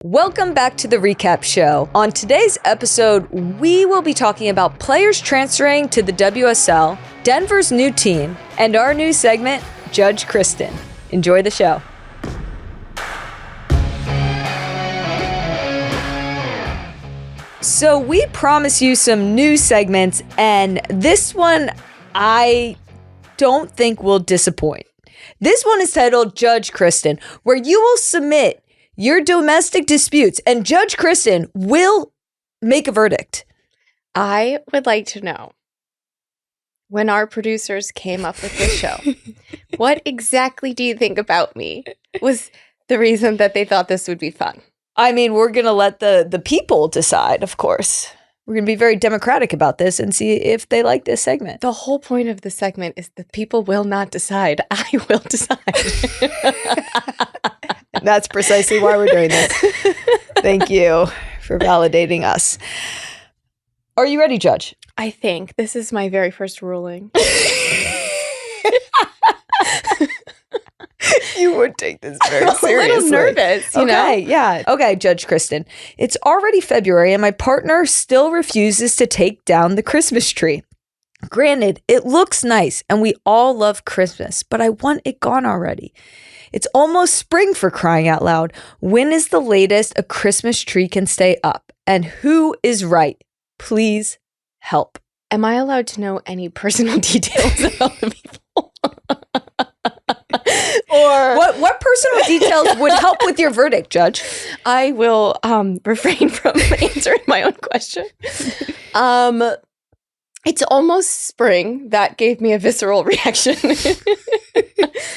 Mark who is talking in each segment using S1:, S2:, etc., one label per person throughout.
S1: Welcome back to the recap show. On today's episode, we will be talking about players transferring to the WSL, Denver's new team, and our new segment, Judge Christen. Enjoy the show. So we promise you some new segments, and this one I don't think will disappoint. This one is titled Judge Christen, where you will submit your domestic disputes, and Judge Christen will make a verdict.
S2: I would like to know, when our producers came up with this show, what exactly do you think about me was the reason that they thought this would be fun?
S1: I mean, we're going to let the people decide, of course. We're going to be very democratic about this and see if they like this segment.
S2: The whole point of the segment is the people will not decide. I will decide.
S1: That's precisely why we're doing this. Thank you for validating us. Are you ready, Judge?
S2: I think this is my very first ruling.
S1: You would take this very seriously.
S2: I'm a little nervous, you know?
S1: Yeah. Okay, Judge Christen. It's already February and my partner still refuses to take down the Christmas tree. Granted, it looks nice and we all love Christmas, but I want it gone already. It's almost spring, for crying out loud. When is the latest a Christmas tree can stay up? And who is right? Please help.
S2: Am I allowed to know any personal details about the people?
S1: Or what personal details would help with your verdict, Judge?
S2: I will refrain from answering my own question. It's almost spring. That gave me a visceral reaction.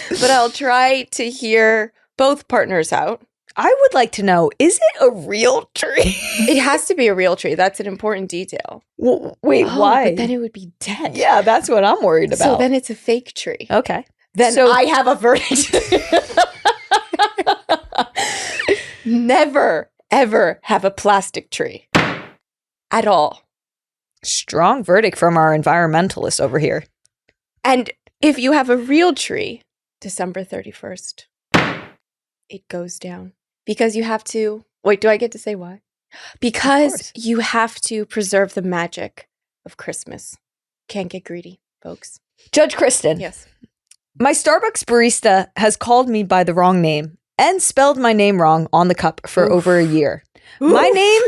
S2: But I'll try to hear both partners out.
S1: I would like to know, is it a real tree?
S2: It has to be a real tree. That's an important detail.
S1: Well, wait, why?
S2: But then it would be dead.
S1: Yeah, that's what I'm worried about.
S2: So then it's a fake tree.
S1: Okay.
S2: Then I have a verdict. Never, ever have a plastic tree. At all.
S1: Strong verdict from our environmentalist over here.
S2: And if you have a real tree, December 31st, it goes down. Because you have to... Wait, do I get to say why? Because you have to preserve the magic of Christmas. Can't get greedy, folks.
S1: Judge Christen.
S2: Yes.
S1: My Starbucks barista has called me by the wrong name and spelled my name wrong on the cup for over a year. My name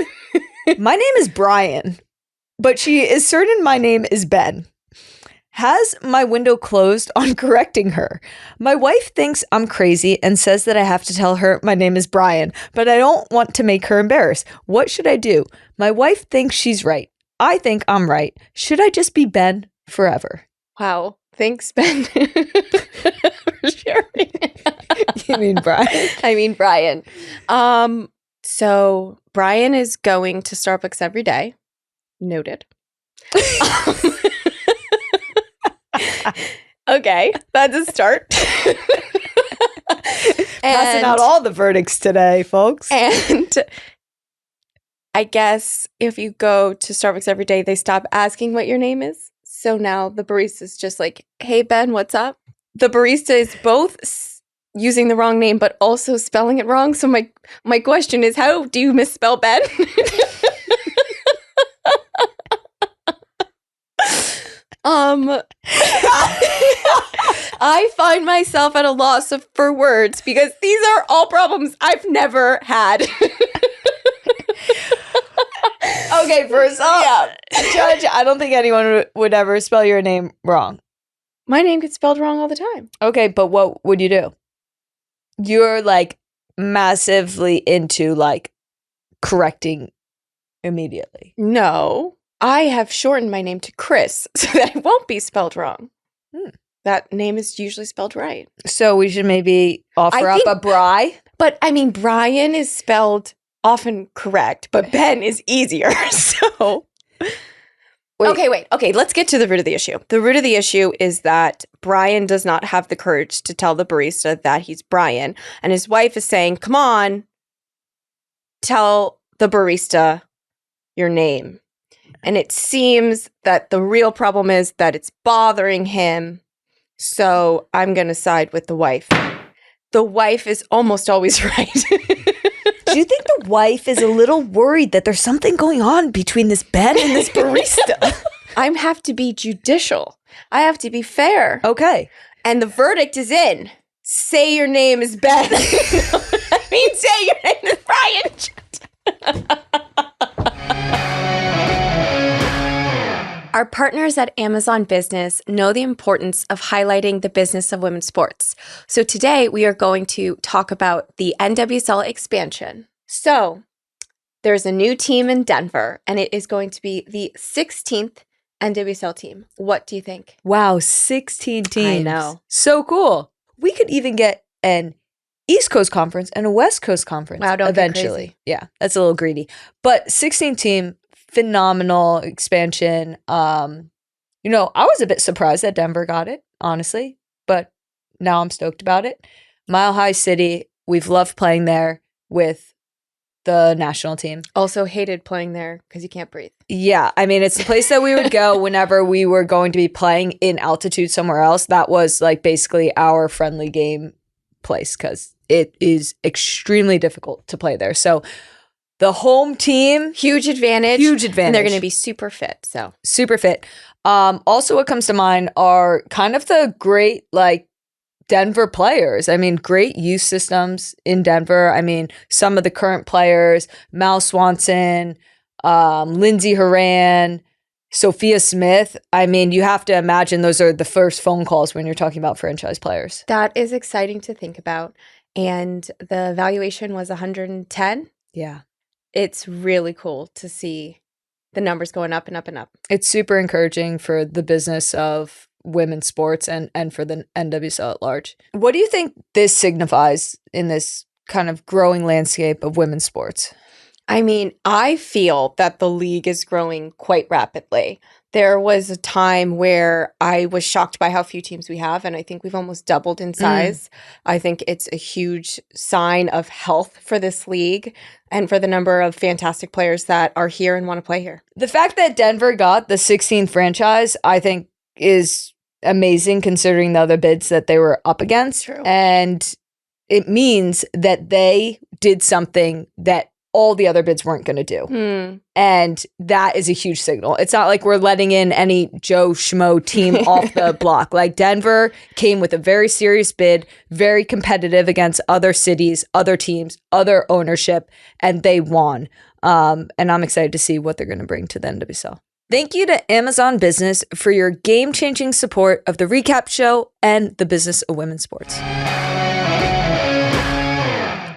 S1: is Brian, but she is certain my name is Ben. Has my window closed on correcting her. My wife thinks I'm crazy and says that I have to tell her my name is Brian, but I don't want to make her embarrassed. What should I do? My wife thinks she's right. I think I'm right. Should I just be Ben forever?
S2: Wow. Thanks, Ben, for sharing.
S1: You mean Brian?
S2: I mean Brian. So Brian is going to Starbucks every day. Noted. Okay, that's a start.
S1: Passing out all the verdicts today, folks.
S2: And I guess if you go to Starbucks every day, they stop asking what your name is. So now the barista's just like, hey, Ben, what's up? The barista is both using the wrong name, but also spelling it wrong. So my question is, how do you misspell Ben? I find myself at a loss for words because these are all problems I've never had.
S1: Okay, first off, Judge, I don't think anyone would ever spell your name wrong.
S2: My name gets spelled wrong all the time.
S1: Okay, but what would you do? You're like massively into like correcting immediately.
S2: No, I have shortened my name to Chris so that it won't be spelled wrong. That name is usually spelled right.
S1: So we should maybe offer up a Bri?
S2: But I mean, Brian is spelled often correct, but Ben is easier. So, wait. Okay, let's get to the root of the issue. The root of the issue is that Brian does not have the courage to tell the barista that he's Brian. And his wife is saying, come on, tell the barista your name. And it seems that the real problem is that it's bothering him. So I'm going to side with the wife. The wife is almost always right.
S1: do you think the wife is a little worried that there's something going on between this Ben and this barista?
S2: I have to be judicial. I have to be fair.
S1: Okay.
S2: And the verdict is in. Say your name is Ben. I mean, say your name is Brian. Our partners at Amazon Business know the importance of highlighting the business of women's sports. So today we are going to talk about the NWSL expansion. So there's a new team in Denver, and it is going to be the 16th NWSL team. What do you think?
S1: Wow, 16 teams.
S2: I know.
S1: So cool. We could even get an East Coast conference and a West Coast conference
S2: Wow, don't
S1: eventually.
S2: get crazy.
S1: Yeah, that's a little greedy. But 16 team, phenomenal expansion. I was a bit surprised that Denver got it, honestly, but now I'm stoked about it. Mile High City, we've loved playing there with the national team.
S2: Also hated playing there because you can't breathe.
S1: Yeah, I mean, it's the place that we would go whenever we were going to be playing in altitude somewhere else. That was like basically our friendly game place because it is extremely difficult to play there. So the home team,
S2: huge advantage.
S1: And
S2: they're going to be super fit. So
S1: super fit. Also, what comes to mind are kind of the great Denver players. I mean, great youth systems in Denver. I mean, some of the current players, Mal Swanson, Lindsay Horan, Sophia Smith. I mean, you have to imagine those are the first phone calls when you're talking about franchise players.
S2: That is exciting to think about. And the valuation was 110.
S1: Yeah.
S2: It's really cool to see the numbers going up and up and up.
S1: It's super encouraging for the business of women's sports and for the NWSL at large. What do you think this signifies in this kind of growing landscape of women's sports?
S2: I mean, I feel that the league is growing quite rapidly. There was a time where I was shocked by how few teams we have, and I think we've almost doubled in size. I think it's a huge sign of health for this league and for the number of fantastic players that are here and want to play here.
S1: The fact that Denver got the 16th franchise, I think, is amazing considering the other bids that they were up against.
S2: True.
S1: And it means that they did something that all the other bids weren't going to do. And that is a huge signal. It's not like we're letting in any Joe Schmo team off the block. Like Denver came with a very serious bid, very competitive against other cities, other teams, other ownership, and they won. And I'm excited to see what they're going to bring to the NWSL. Thank you to Amazon Business for your game-changing support of the Recap Show and the business of women's sports.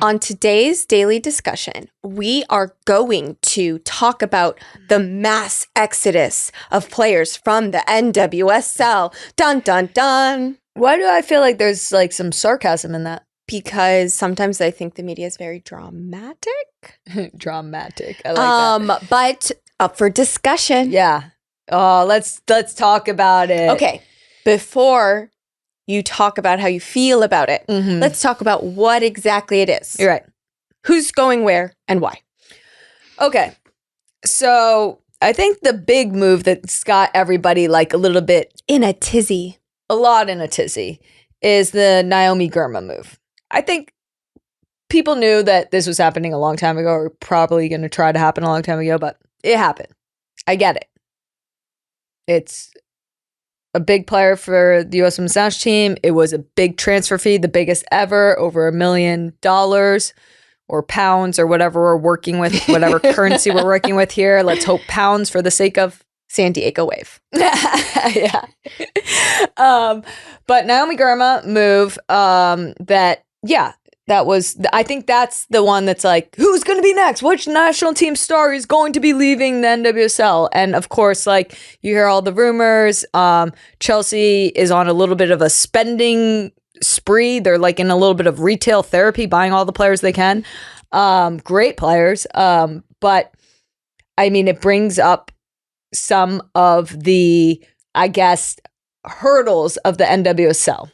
S2: On today's daily discussion, we are going to talk about the mass exodus of players from the NWSL. Dun, dun, dun.
S1: Why do I feel like there's some sarcasm in that?
S2: Because sometimes I think the media is very dramatic.
S1: Dramatic. I like that.
S2: But up for discussion.
S1: Yeah. Oh, let's talk about it.
S2: Okay. Before you talk about how you feel about it, let's talk about what exactly it is.
S1: You're right.
S2: Who's going where and why?
S1: Okay. So I think the big move that's got everybody a little bit
S2: in a tizzy,
S1: is the Naomi Girma move. I think people knew that this was happening a long time ago, or probably going to try to happen a long time ago, but it happened. I get it. It's a big player for the USWNT national team. It was a big transfer fee, the biggest ever, over $1 million or pounds or whatever we're working with, whatever currency we're working with here. Let's hope pounds for the sake of
S2: San Diego Wave.
S1: Yeah. But Naomi Girma move that was, I think that's the one that's who's going to be next? Which national team star is going to be leaving the NWSL? And of course, you hear all the rumors. Chelsea is on a little bit of a spending spree. They're in a little bit of retail therapy, buying all the players they can. Great players. But I mean, it brings up some of the, I guess, hurdles of the NWSL.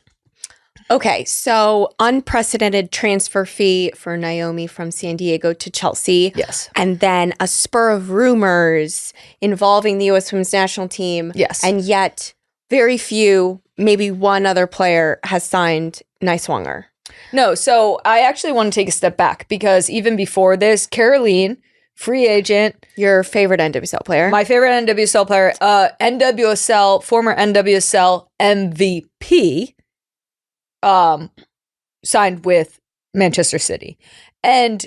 S2: Okay, so unprecedented transfer fee for Naomi from San Diego to Chelsea.
S1: Yes.
S2: And then a spur of rumors involving the U.S. Women's National Team.
S1: Yes.
S2: And yet very few, maybe one other player has signed Niswanger.
S1: No, so I actually want to take a step back because even before this, Caroline, free agent.
S2: Your favorite NWSL player?
S1: My favorite NWSL player, former NWSL MVP, signed with Manchester City. And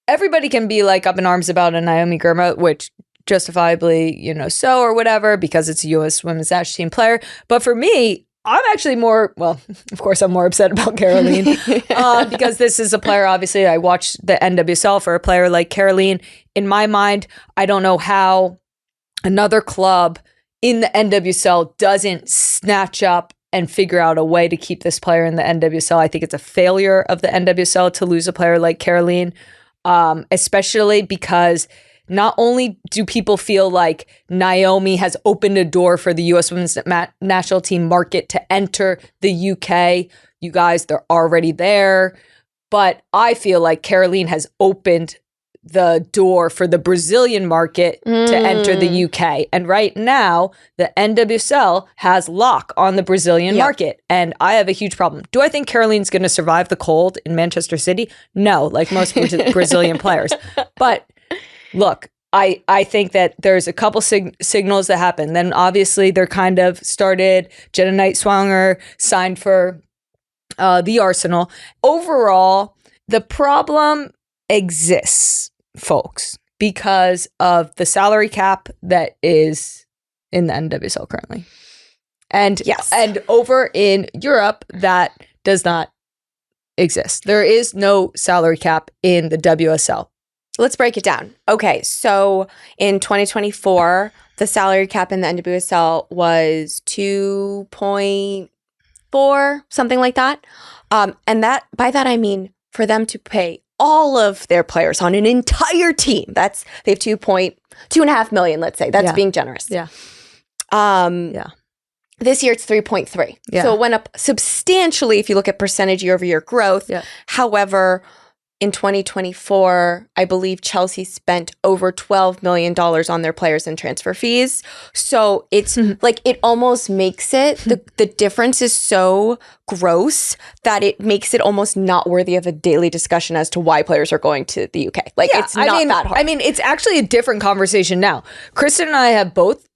S1: everybody can be like up in arms about a Naomi Girma, which justifiably, so or whatever, because it's a U.S. women's national team player. But for me, I'm actually of course, I'm more upset about Caroline because this is a player, obviously, I watched the NWSL for a player like Caroline. In my mind, I don't know how another club in the NWSL doesn't snatch up and figure out a way to keep this player in the NWSL. I think it's a failure of the NWSL to lose a player like Caroline, especially because not only do people feel like Naomi has opened a door for the U.S. women's national team market to enter the UK. You guys, they're already there. But I feel like Caroline has opened the door for the Brazilian market to enter the UK. And right now, the NWSL has lock on the Brazilian market. And I have a huge problem. Do I think Caroline's going to survive the cold in Manchester City? No, like most Brazilian players. But look, I think that there's a couple signals that happen. Then obviously they're kind of started. Jenna Knight-Swanger signed for the Arsenal. Overall, the problem exists, folks, because of the salary cap that is in the NWSL currently. And and over in Europe, that does not exist. There is no salary cap in the WSL.
S2: Let's break it down. Okay, so in 2024, the salary cap in the NWSL was 2.4, something like that. And that by that I mean for them to pay all of their players on an entire team. They have 2.5 million, let's say. That's being generous.
S1: Yeah.
S2: This year it's 3.3.
S1: Yeah.
S2: So it went up substantially if you look at percentage year-over-year growth.
S1: Yeah.
S2: However, in 2024, I believe Chelsea spent over $12 million on their players and transfer fees. So it's like it almost makes it, the difference is so gross that it makes it almost not worthy of a daily discussion as to why players are going to the UK. Like it's not that hard.
S1: I mean, it's actually a different conversation now. Kristen and I have both,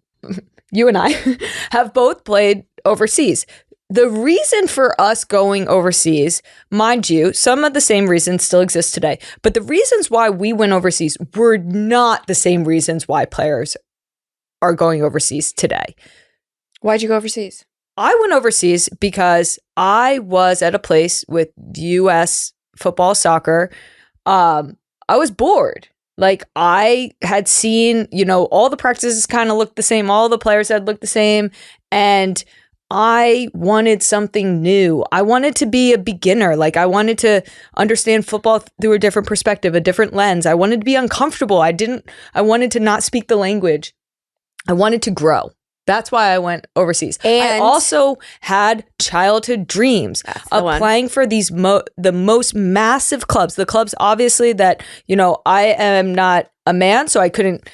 S1: you and I, have both played overseas. The reason for us going overseas, mind you, some of the same reasons still exist today, but the reasons why we went overseas were not the same reasons why players are going overseas today.
S2: Why'd you go overseas?
S1: I went overseas because I was at a place with US football, soccer. I was bored. Like I had seen, all the practices kind of looked the same. All the players had looked the same. And I wanted something new. I wanted to be a beginner. Like I wanted to understand football through a different perspective, a different lens. I wanted to be uncomfortable. I wanted to not speak the language. I wanted to grow. That's why I went overseas. And I also had childhood dreams of playing for these the most massive clubs. The clubs, obviously, that, I am not a man, so I couldn't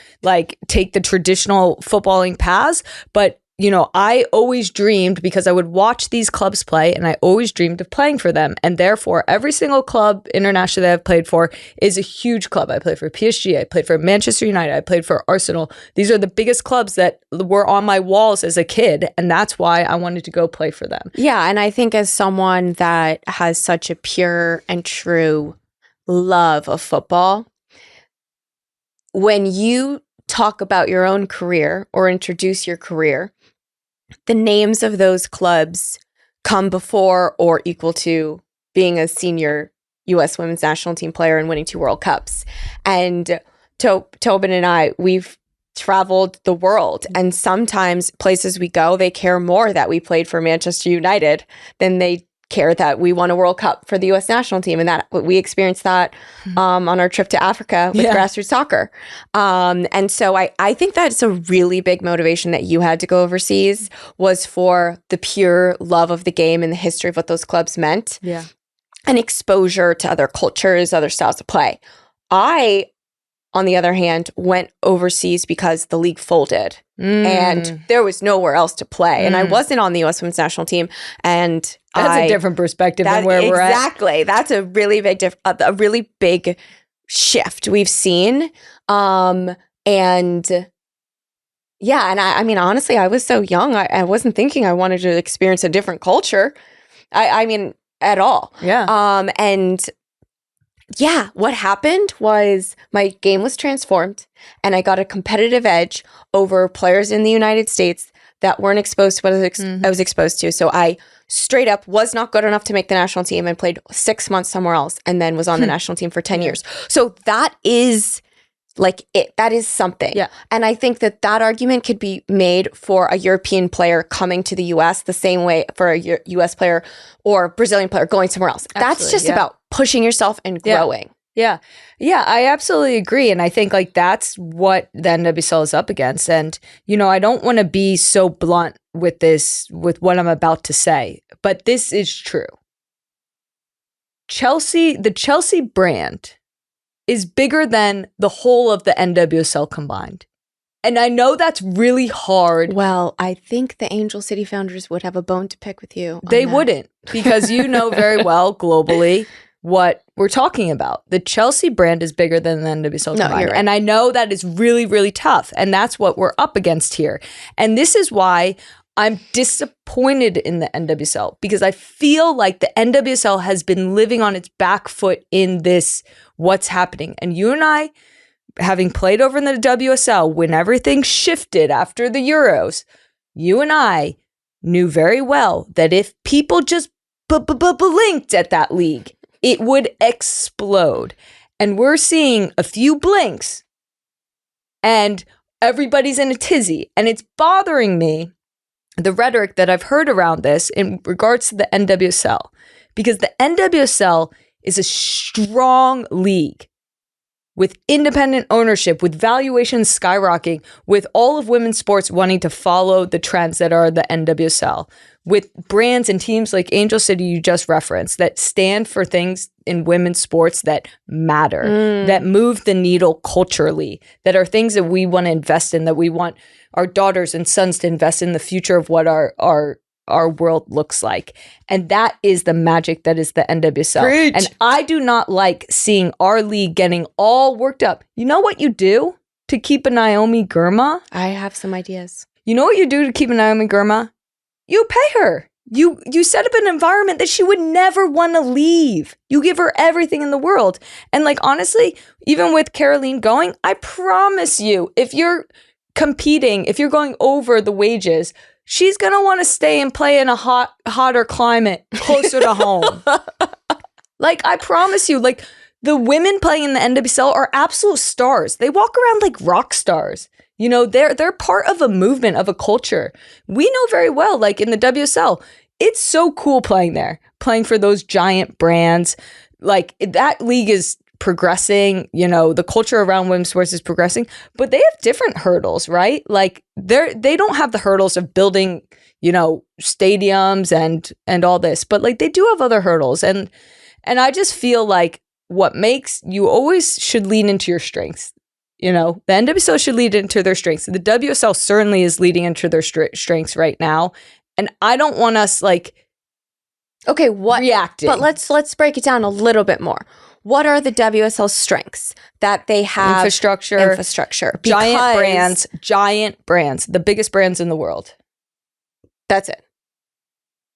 S1: take the traditional footballing paths, but I always dreamed because I would watch these clubs play and I always dreamed of playing for them. And therefore, every single club internationally that I've played for is a huge club. I played for PSG. I played for Manchester United. I played for Arsenal. These are the biggest clubs that were on my walls as a kid. And that's why I wanted to go play for them.
S2: Yeah. And I think as someone that has such a pure and true love of football, when you talk about your own career or introduce your career, the names of those clubs come before or equal to being a senior U.S. women's national team player and winning 2 World Cups. And Tobin and I, we've traveled the world, and sometimes places we go, they care more that we played for Manchester United than they care that we won a World Cup for the U.S. national team. And that we experienced that on our trip to Africa with grassroots soccer. And so I think that's a really big motivation that you had to go overseas was for the pure love of the game and the history of what those clubs meant.
S1: Yeah.
S2: And exposure to other cultures, other styles of play. I on the other hand, went overseas because the league folded and there was nowhere else to play. And I wasn't on the US Women's national team. And
S1: that's a different perspective than where we're at.
S2: Exactly. That's a really big, a really big shift we've seen. And yeah, and I mean, honestly, I was so young. I wasn't thinking I wanted to experience a different culture. I mean, at all.
S1: Yeah.
S2: And yeah, what happened was my game was transformed and I got a competitive edge over players in the United States that weren't exposed to what I was exposed to. So I straight up was not good enough to make the national team and played 6 months somewhere else and then was on the national team for 10 years. So that is like it. That is something.
S1: Yeah.
S2: And I think that argument could be made for a European player coming to the US the same way for a US player or Brazilian player going somewhere else. That's just about pushing yourself and growing.
S1: Yeah. Yeah, I absolutely agree. And I think like that's what the NWSL is up against. And, you know, I don't want to be so blunt with this, with what I'm about to say, but this is true. The Chelsea brand is bigger than the whole of the NWSL combined. And I know that's really hard.
S2: Well, I think the Angel City founders would have a bone to pick with you.
S1: They wouldn't, because you know very well globally what we're talking about. The Chelsea brand is bigger than the NWSL combined.
S2: You're right.
S1: And I know that is really, really tough. And that's what we're up against here. And this is why I'm disappointed in the NWSL, because I feel like the NWSL has been living on its back foot in this what's happening. And you and I, having played over in the WSL, when everything shifted after the Euros, you and I knew very well that if people just blinked at that league, it would explode. And we're seeing a few blinks and everybody's in a tizzy. And it's bothering me, the rhetoric that I've heard around this in regards to the NWSL, because the NWSL is a strong league with independent ownership, with valuations skyrocketing, with all of women's sports wanting to follow the trends that are the NWSL, with brands and teams like Angel City you just referenced that stand for things in women's sports that matter, that move the needle culturally, that are things that we want to invest in, that we want our daughters and sons to invest in the future of what our world looks like. And that is the magic that is the NWSL.
S2: Preach.
S1: And I do not like seeing our league getting all worked up. You know what you do to keep a Naomi Girma?
S2: I have some ideas.
S1: You know what you do to keep a Naomi Girma? You pay her. You set up an environment that she would never want to leave. You give her everything in the world. And like, honestly, even with Caroline going, I promise you, if you're competing, if you're going over the wages, she's going to want to stay and play in a hotter climate closer to home. Like, I promise you, like, the women playing in the NWSL are absolute stars. They walk around like rock stars. You know, they're part of a movement, of a culture. We know very well, like in the WSL, it's so cool playing there, playing for those giant brands. Like, that league is progressing, you know, the culture around women's sports is progressing, but they have different hurdles, right? Like, they don't have the hurdles of building, you know, stadiums and all this, but like they do have other hurdles. And I just feel like what makes you always should lean into your strengths. You know, the NWSL should lead into their strengths. The WSL certainly is leading into their strengths right now. And I don't want us like,
S2: okay, what
S1: reacting.
S2: But let's break it down a little bit more. What are the WSL strengths that they have?
S1: Infrastructure. Giant brands, the biggest brands in the world.
S2: That's it.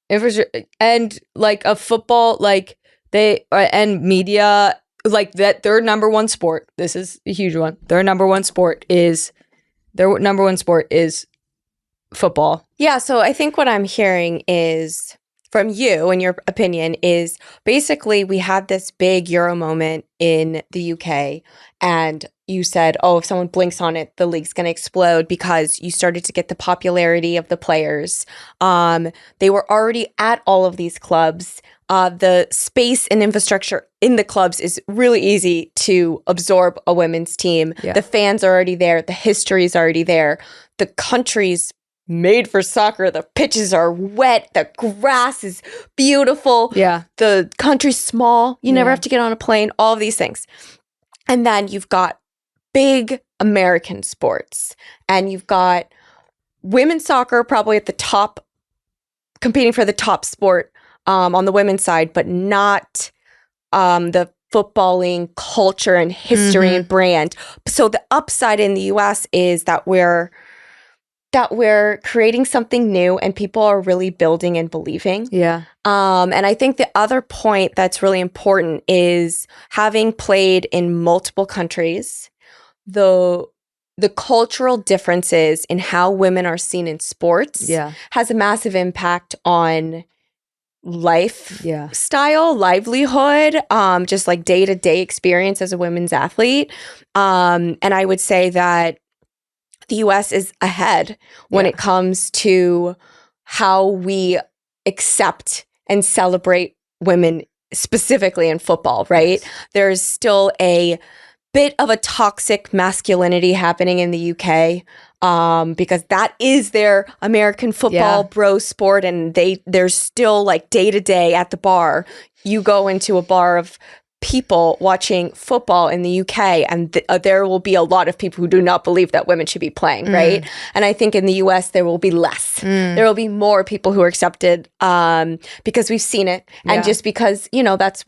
S1: Infrastructure and like a football, like they and media. Like that, their number one sport. This is a huge one. Their number one sport is football.
S2: Yeah. So I think what I'm hearing is from you, and your opinion is basically we had this big Euro moment in the UK, and you said, "Oh, if someone blinks on it, the league's going to explode," because you started to get the popularity of the players. They were already at all of these clubs. The space and infrastructure in the clubs is really easy to absorb a women's team. Yeah. The fans are already there. The history is already there. The country's made for soccer. The pitches are wet. The grass is beautiful.
S1: Yeah.
S2: The country's small. You never have to get on a plane. All of these things. And then you've got big American sports, and you've got women's soccer probably at the top, competing for the top sport on the women's side, but not the footballing culture and history and brand. So the upside in the US is that we're creating something new and people are really building and believing.
S1: Yeah.
S2: And I think the other point that's really important is, having played in multiple countries, the cultural differences in how women are seen in sports has a massive impact on lifestyle, livelihood, just like day-to-day experience as a women's athlete. And I would say that the US is ahead when it comes to how we accept and celebrate women, specifically in football, right? Yes. There's still a bit of a toxic masculinity happening in the UK, because that is their American football bro sport, and there's still like day to day at the bar. You go into a bar of people watching football in the UK, and there will be a lot of people who do not believe that women should be playing, right? And I think in the US there will be less. There will be more people who are accepted, because we've seen it, and just because, you know, that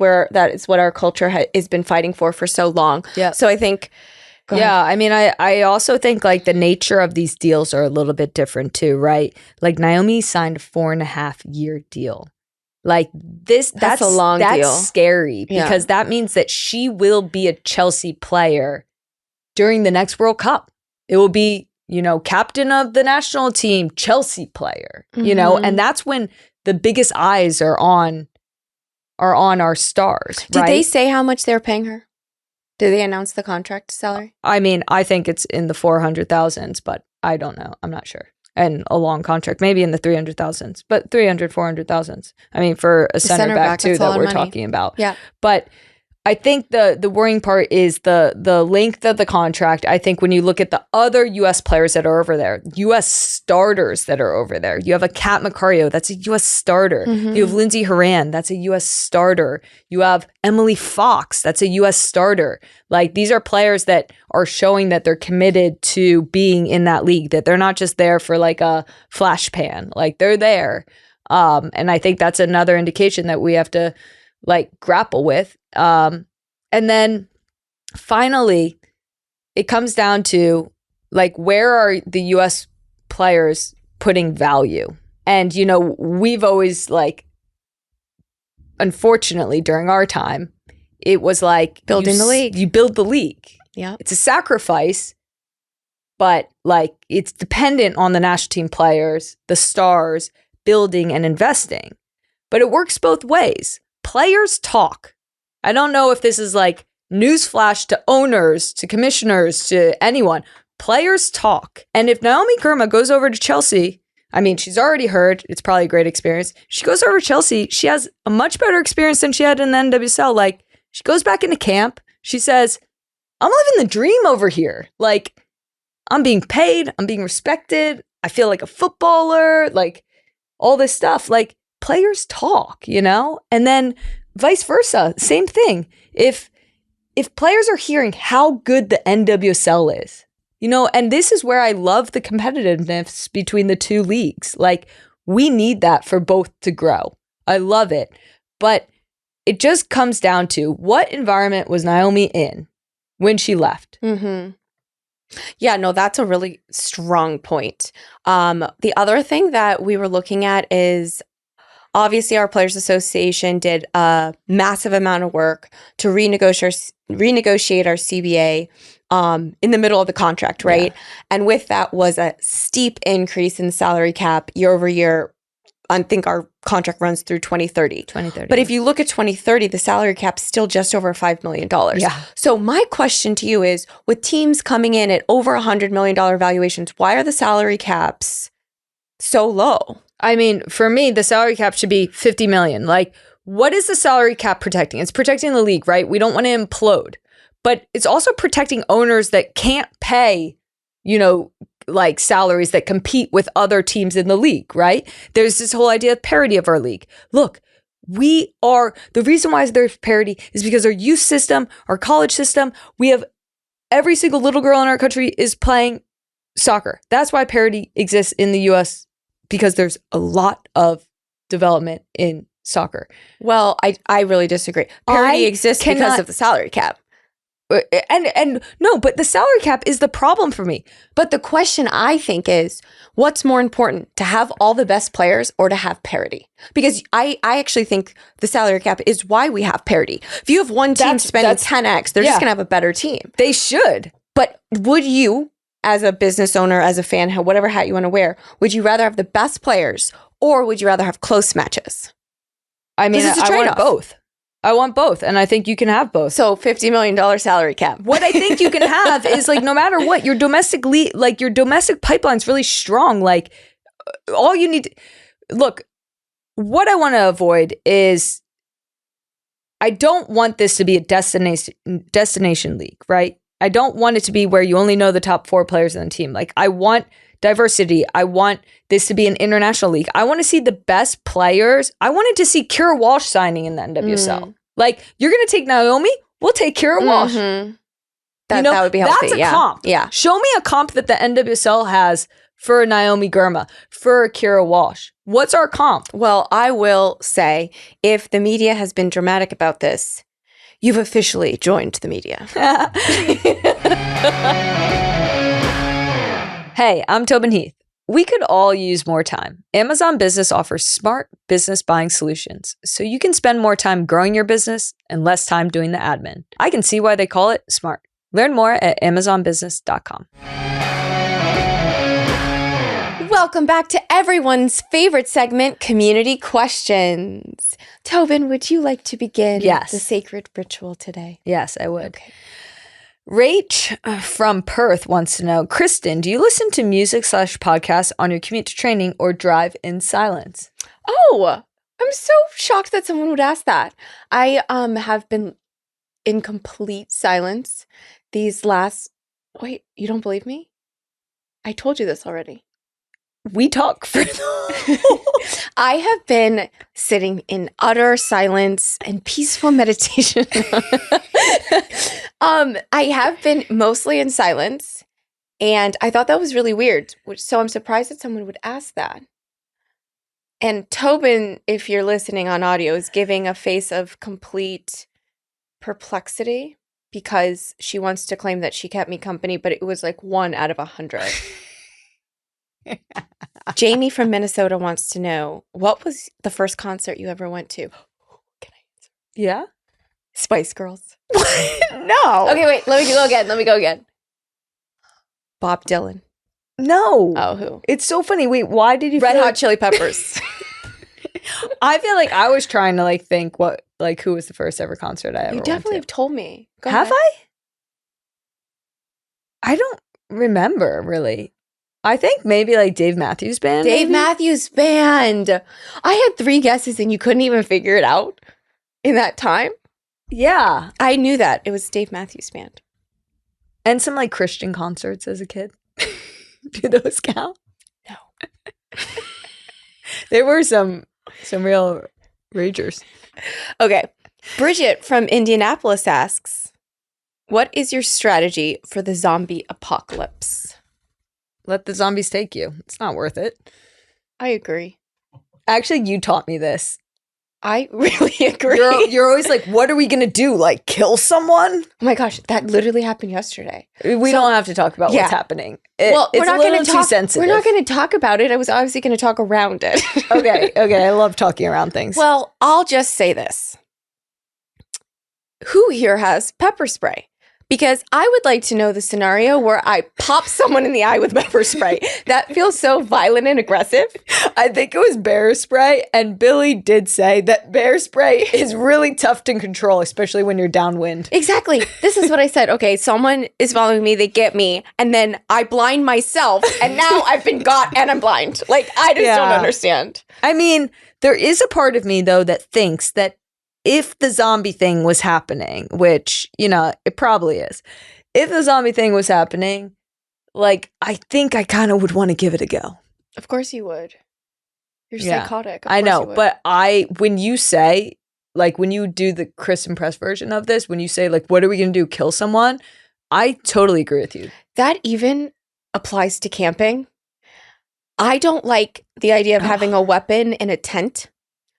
S2: is what our culture has been fighting for so long. Yeah. So I think.
S1: I mean, I also think like the nature of these deals are a little bit different too, right? Like Naomi signed a 4.5-year deal. Like that's a long deal. That's scary because that means that she will be a Chelsea player during the next World Cup. It will be, you know, captain of the national team, Chelsea player, you know, and that's when the biggest eyes are on our stars.
S2: Did they say how much they're paying her? Did they announce the contract salary?
S1: I mean, I think it's in the 400,000s, but I don't know. I'm not sure. And a long contract, maybe in the 300,000s, but 400,000s. I mean, for a center back too that we're talking about. Yeah. But I think the worrying part is the length of the contract. I think when you look at the other U.S. players that are over there, U.S. starters that are over there, you have a Kat Macario, that's a U.S. starter. You have Lindsey Horan, that's a U.S. starter. You have Emily Fox, that's a U.S. starter. Like, these are players that are showing that they're committed to being in that league, that they're not just there for like a flash pan. Like, they're there. And I think that's another indication that we have to like grapple with. And then finally, it comes down to like, where are the US players putting value? And, you know, we've always like, unfortunately, during our time, it was like
S2: building the league.
S1: You build the league.
S2: Yeah.
S1: It's a sacrifice, but like it's dependent on the national team players, the stars, building and investing. But it works both ways. Players talk. I don't know if this is like newsflash to owners, to commissioners, to anyone. Players talk. And if Naomi Girma goes over to Chelsea, I mean, she's already heard, it's probably a great experience. She goes over to Chelsea, she has a much better experience than she had in the NWSL. Like, she goes back into camp. She says, I'm living the dream over here. Like, I'm being paid. I'm being respected. I feel like a footballer. Like, all this stuff. Like, players talk, you know? And then vice versa, same thing. If players are hearing how good the NWSL is, you know, and this is where I love the competitiveness between the two leagues. Like, we need that for both to grow. I love it. But it just comes down to, what environment was Naomi in when she left?
S2: Yeah, no, that's a really strong point. The other thing that we were looking at is, obviously, our Players Association did a massive amount of work to renegotiate our CBA in the middle of the contract, right? Yeah. And with that was a steep increase in salary cap year over year. I think our contract runs through 2030. But if you look at 2030, the salary cap's still just over $5 million. Yeah. So my question to you is, with teams coming in at over $100 million valuations, why are the salary caps so low?
S1: I mean, for me, the salary cap should be 50 million. Like, what is the salary cap protecting? It's protecting the league, right? We don't want to implode. But it's also protecting owners that can't pay, you know, like salaries that compete with other teams in the league, right? There's this whole idea of parity of our league. Look, the reason why there's parity is because our youth system, our college system, we have every single little girl in our country is playing soccer. That's why parity exists in the US, because there's a lot of development in soccer.
S2: Well, I really disagree. Parity exists because of the salary cap.
S1: And no, but the salary cap is the problem for me.
S2: But the question I think is, what's more important, to have all the best players or to have parity? Because I actually think the salary cap is why we have parity. If you have one team spending 10x, they're just going to have a better team.
S1: They should.
S2: But would you, as a business owner, as a fan, whatever hat you want to wear, would you rather have the best players or would you rather have close matches?
S1: I mean, I want both. I want both, and I think you can have both.
S2: So $50 million salary cap.
S1: What I think you can have is, like, no matter what, your domestic your domestic pipeline's really strong. Like, all you need look, what I want to avoid is, I don't want this to be a destination league, right? I don't want it to be where you only know the top 4 players in the team. Like, I want diversity. I want this to be an international league. I want to see the best players. I wanted to see Kira Walsh signing in the NWSL. Like, you're going to take Naomi? We'll take Kira Walsh.
S2: That would be healthy.
S1: That's a comp.
S2: Yeah.
S1: Show me a comp that the NWSL has for Naomi Girma, for Kira Walsh. What's our comp?
S2: Well, I will say, if the media has been dramatic about this, you've officially joined the media.
S1: Hey, I'm Tobin Heath. We could all use more time. Amazon Business offers smart business buying solutions, so you can spend more time growing your business and less time doing the admin. I can see why they call it smart. Learn more at amazonbusiness.com.
S2: Welcome back to everyone's favorite segment, Community Questions. Tobin, would you like to begin the sacred ritual today?
S1: Yes, I would.
S2: Okay.
S1: Rach from Perth wants to know, Christen, do you listen to music/podcasts on your commute to training or drive in silence?
S2: Oh, I'm so shocked that someone would ask that. I have been in complete silence these last... Wait, you don't believe me? I told you this already.
S1: We talk for
S2: I have been sitting in utter silence and peaceful meditation. I have been mostly in silence, and I thought that was really weird. So I'm surprised that someone would ask that. And Tobin, if you're listening on audio, is giving a face of complete perplexity because she wants to claim that she kept me company, but it was like 1 out of 100. Jamie from Minnesota wants to know, what was the first concert you ever went to? Can I answer?
S1: Yeah?
S2: Spice Girls.
S1: No.
S2: Okay, wait. Let me go again. Bob Dylan.
S1: No.
S2: Oh, who?
S1: It's so funny. Wait, why did you
S2: Red Hot Chili Peppers.
S1: I feel like I was trying to think who was the first ever concert I ever went to.
S2: You definitely have told me.
S1: Have I? I don't remember, really. I think maybe Dave Matthews Band.
S2: Matthews Band. I had 3 guesses and you couldn't even figure it out in that time.
S1: Yeah.
S2: I knew that. It was Dave Matthews Band.
S1: And some Christian concerts as a kid. Do those count?
S2: No.
S1: There were some real ragers.
S2: Okay. Bridget from Indianapolis asks, what is your strategy for the zombie apocalypse?
S1: Let the zombies take you. It's not worth it.
S2: I agree.
S1: Actually, you taught me this.
S2: I really agree.
S1: You're always like, what are we going to do? Kill someone?
S2: Oh my gosh, that literally happened yesterday.
S1: We don't have to talk about what's happening.
S2: We're not going to
S1: too sensitive.
S2: We're not going to talk about it. I was obviously going to talk around it.
S1: Okay. I love talking around things.
S2: Well, I'll just say this. Who here has pepper spray? Because I would like to know the scenario where I pop someone in the eye with pepper spray. That feels so violent and aggressive.
S1: I think it was bear spray, and Billy did say that bear spray is really tough to control, especially when you're downwind.
S2: Exactly. This is what I said. Okay, someone is following me, they get me, and then I blind myself, and now I've been got and I'm blind. I just don't understand.
S1: I mean, there is a part of me, though, that thinks that if the zombie thing was happening, which, it probably is. If the zombie thing was happening, I think I kind of would want to give it a go.
S2: Of course you would. You're psychotic.
S1: I know, but when you say, when you do the Chris and Press version of this, when you say, what are we going to do, kill someone? I totally agree with you.
S2: That even applies to camping. I don't like the idea of having a weapon in a tent.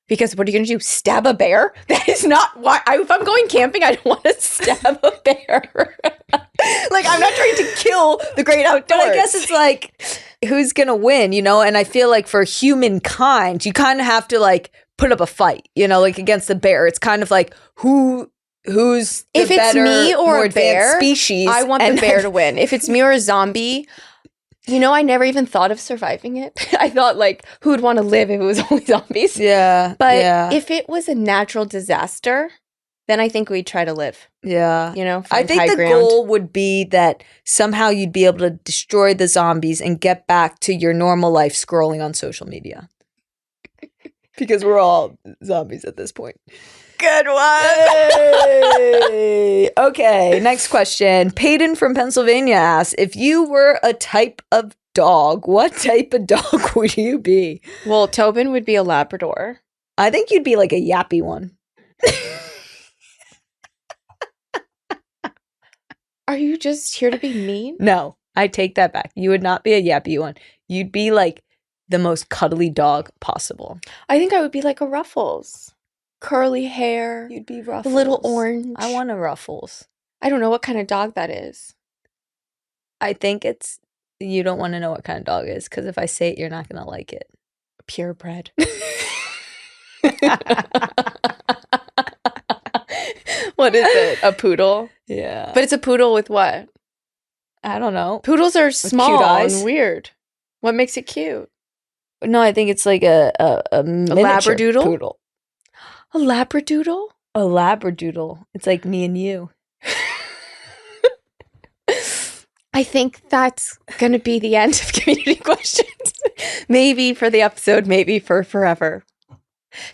S2: Because what are you going to do? Stab a bear? That is not why. If I'm going camping, I don't want to stab a bear. Like, I'm not trying to kill the great outdoors.
S1: But I guess it's like, who's going to win, you know? And I feel like for humankind, you kind of have to like put up a fight, you know, like against the bear. It's kind of like who's the
S2: if it's
S1: better,
S2: me or
S1: more
S2: a bear
S1: species.
S2: I want the bear to win. If it's me or a zombie, you know, I never even thought of surviving it. I thought like, who would want to live if it was only zombies?
S1: Yeah.
S2: But if it was a natural disaster, then I think we'd try to live.
S1: Yeah.
S2: You know,
S1: I think the goal would be that somehow you'd be able to destroy the zombies and get back to your normal life scrolling on social media. Because we're all zombies at this point.
S2: Good one.
S1: Hey. Okay, next question. Peyton from Pennsylvania asks, if you were a type of dog, what type of dog would you be?
S2: Well, Tobin would be a Labrador.
S1: I think you'd be like a yappy one.
S2: Are you just here to be mean?
S1: No, I take that back. You would not be a yappy one. You'd be like the most cuddly dog possible.
S2: I think I would be like a Ruffles. Curly hair.
S1: You'd be Ruffles.
S2: A little orange.
S1: I want a Ruffles.
S2: I don't know what kind of dog that is.
S1: I think it's, you don't want to know what kind of dog it is, because if I say it, you're not going to like it.
S2: Purebred. What is it? A poodle?
S1: Yeah.
S2: But it's a poodle with what?
S1: I don't know.
S2: Poodles are small
S1: cute eyes.
S2: and weird. What makes it cute?
S1: No, I think it's like a miniature
S2: Labradoodle?
S1: poodle.
S2: A Labradoodle?
S1: A Labradoodle. It's like me and you.
S2: I think that's going to be the end of community questions. Maybe for the episode, maybe for forever.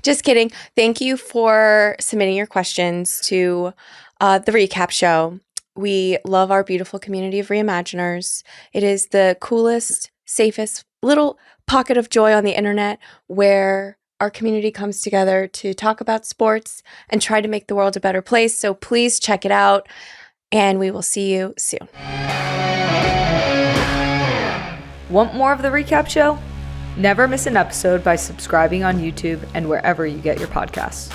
S2: Just kidding. Thank you for submitting your questions to the recap show. We love our beautiful community of reimaginers. It is the coolest, safest little pocket of joy on the internet where our community comes together to talk about sports and try to make the world a better place. So please check it out, and we will see you soon.
S1: Want more of the recap show? Never miss an episode by subscribing on YouTube and wherever you get your podcasts.